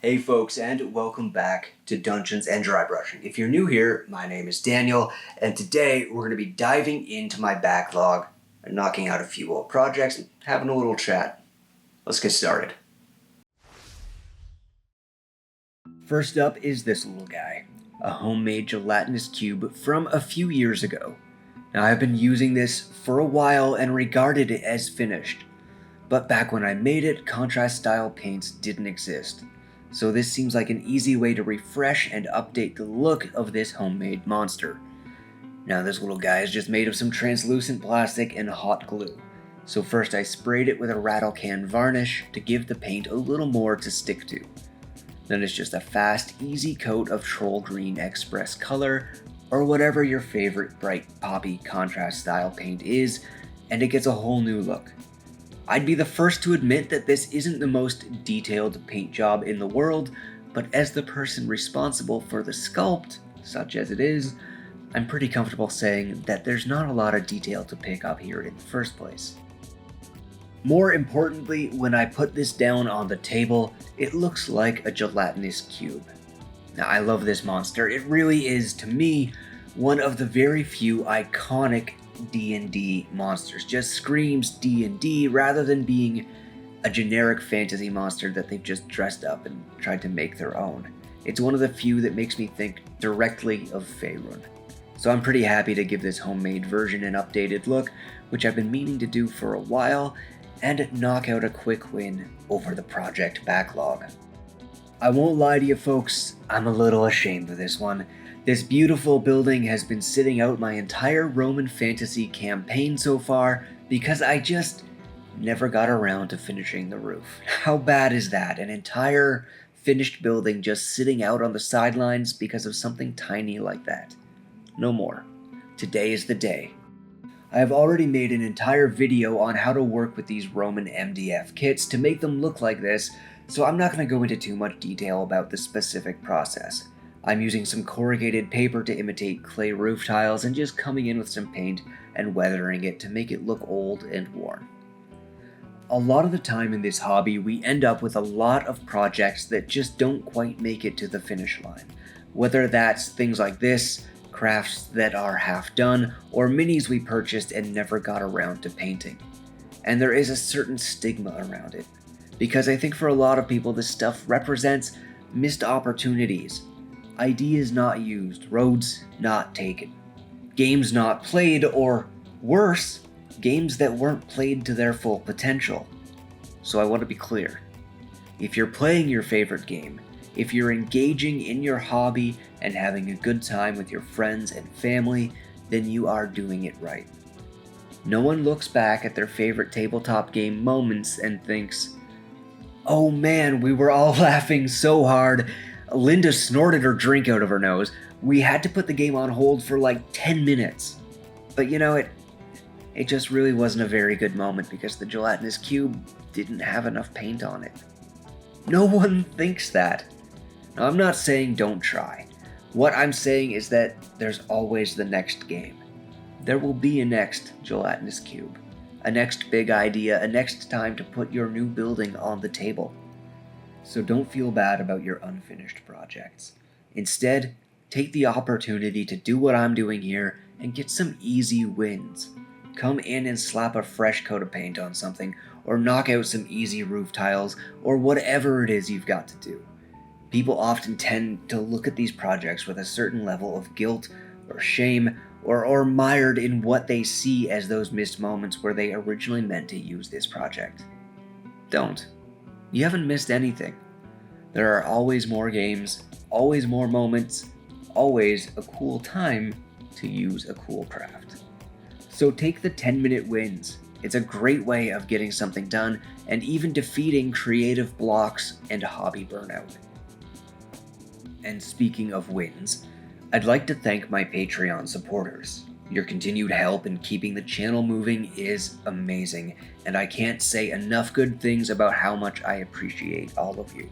Hey folks, and welcome back to Dungeons and Drybrushing. If you're new here, my name is Daniel, and today we're going to be diving into my backlog and knocking out a few old projects and having a little chat. Let's get started. First up is this little guy, a homemade gelatinous cube from a few years ago. Now I've been using this for a while and regarded it as finished, but back when I made it, contrast style paints didn't exist. So this seems like an easy way to refresh and update the look of this homemade monster. Now this little guy is just made of some translucent plastic and hot glue. So first I sprayed it with a rattle can varnish to give the paint a little more to stick to. Then it's just a fast, easy coat of Troll Green Express color, or whatever your favorite bright poppy contrast style paint is, and it gets a whole new look. I'd be the first to admit that this isn't the most detailed paint job in the world, but as the person responsible for the sculpt, such as it is, I'm pretty comfortable saying that there's not a lot of detail to pick up here in the first place. More importantly, when I put this down on the table, it looks like a gelatinous cube. Now I love this monster. It really is, to me, one of the very few iconic D&D monsters. Just screams D&D rather than being a generic fantasy monster that they've just dressed up and tried to make their own. It's one of the few that makes me think directly of Faerun. So I'm pretty happy to give this homemade version an updated look, which I've been meaning to do for a while, and knock out a quick win over the project backlog. I won't lie to you folks, I'm a little ashamed of this one. This beautiful building has been sitting out my entire Roman fantasy campaign so far because I just never got around to finishing the roof. How bad is that? An entire finished building just sitting out on the sidelines because of something tiny like that. No more. Today is the day. I have already made an entire video on how to work with these Roman MDF kits to make them look like this, so I'm not going to go into too much detail about the specific process. I'm using some corrugated paper to imitate clay roof tiles and just coming in with some paint and weathering it to make it look old and worn. A lot of the time in this hobby, we end up with a lot of projects that just don't quite make it to the finish line. Whether that's things like this, crafts that are half done, or minis we purchased and never got around to painting. And there is a certain stigma around it, because I think for a lot of people this stuff represents missed opportunities. Ideas not used, roads not taken, games not played, or worse, games that weren't played to their full potential. So I want to be clear. If you're playing your favorite game, if you're engaging in your hobby and having a good time with your friends and family, then you are doing it right. No one looks back at their favorite tabletop game moments and thinks, "Oh man, we were all laughing so hard. Linda snorted her drink out of her nose. We had to put the game on hold for like 10 minutes. But you know, it just really wasn't a very good moment because the gelatinous cube didn't have enough paint on it." No one thinks that. Now, I'm not saying don't try. What I'm saying is that there's always the next game. There will be a next gelatinous cube, a next big idea, a next time to put your new building on the table. So don't feel bad about your unfinished projects. Instead, take the opportunity to do what I'm doing here and get some easy wins. Come in and slap a fresh coat of paint on something, or knock out some easy roof tiles, or whatever it is you've got to do. People often tend to look at these projects with a certain level of guilt or shame, or mired in what they see as those missed moments where they originally meant to use this project. Don't. You haven't missed anything. There are always more games, always more moments, always a cool time to use a cool craft. So take the 10-minute wins. It's a great way of getting something done and even defeating creative blocks and hobby burnout. And speaking of wins, I'd like to thank my Patreon supporters. Your continued help in keeping the channel moving is amazing, and I can't say enough good things about how much I appreciate all of you.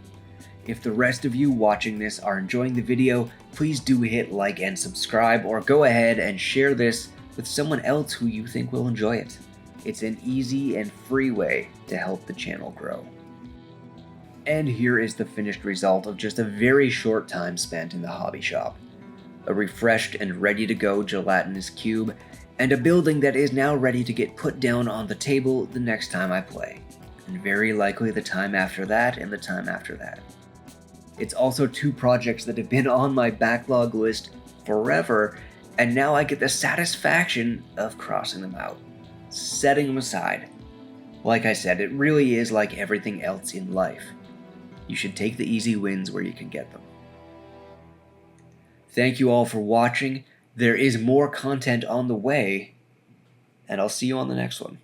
If the rest of you watching this are enjoying the video, please do hit like and subscribe, or go ahead and share this with someone else who you think will enjoy it. It's an easy and free way to help the channel grow. And here is the finished result of just a very short time spent in the hobby shop. A refreshed and ready to go gelatinous cube, and a building that is now ready to get put down on the table the next time I play, and very likely the time after that and the time after that. It's also 2 projects that have been on my backlog list forever, and now I get the satisfaction of crossing them out, setting them aside. Like I said, it really is like everything else in life. You should take the easy wins where you can get them. Thank you all for watching. There is more content on the way, and I'll see you on the next one.